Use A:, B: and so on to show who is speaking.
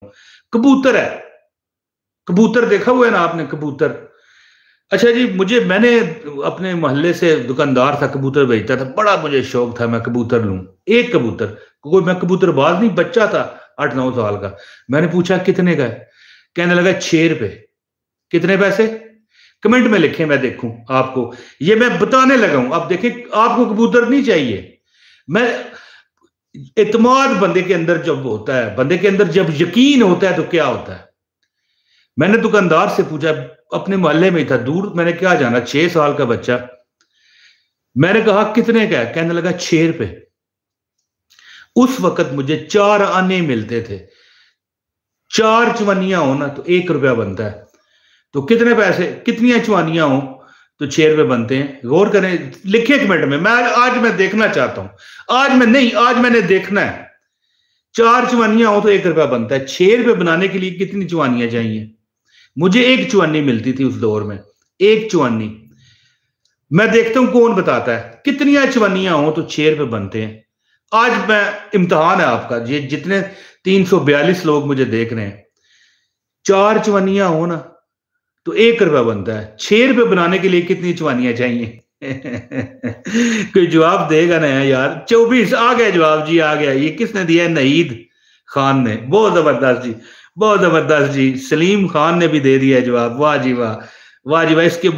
A: कबूतर है, कबूतर देखा हुआ है ना आपने, कबूतर। अच्छा जी, मैंने अपने मोहल्ले से दुकानदार था, कबूतर बेचता था, बड़ा मुझे शौक था मैं कबूतर लूं। एक कबूतर, कोई मैं कबूतरबाज नहीं, बच्चा था 8-9 साल का। मैंने पूछा कितने का है, कहने लगा 6 रुपए। कितने पैसे? कमेंट में लिखें, मैं देखूं आपको। ये मैं बताने लगा हूं, अब देखें, आपको कबूतर नहीं चाहिए। मैं इत्मीनान बंदे के अंदर जब होता है, बंदे के अंदर जब यकीन होता है तो क्या होता है। मैंने दुकानदार से पूछा, अपने मोहल्ले में ही था, दूर मैंने क्या जाना, 6 साल का बच्चा। मैंने कहा कितने का है, कहने लगा 6 रुपए। उस वक्त मुझे 4 आने मिलते थे, 4 चवनियां हो ना तो 1 रुपया बनता है। तो कितने पैसे, कितनी चवानियां हो तो 6 रुपए बनते हैं। गौर करें, लिखे कमेंट में। आज मैं देखना चाहता हूं, आज मैं नहीं, आज मैंने देखना है। 4 चवानियां हो तो 1 रुपया बनता है। 6 रुपए बनाने के लिए कितनी चवानियां चाहिए? मुझे 1 चवानी मिलती थी उस दौर में, 1 चवानी। मैं देखता हूं कौन बताता है, कितनी चवानियां हो तो 6 रुपए बनते हैं। आज मैं, इम्तिहान है आपका, ये जितने 342 लोग मुझे देख रहे हैं, 4 चवानियां हो ना तो 1 रुपया बनता है। 6 रुपए बनाने के लिए कितनी चवानियां चाहिए? कोई जवाब देगा ना यार। 24 आ गया जवाब जी, आ गया। ये किसने दिया है? नहीद खान ने। बहुत जबरदस्त जी, बहुत जबरदस्त जी। सलीम खान ने भी दे दिया जवाब। वाह जी वाह, वाह जी वाह। इसके बाद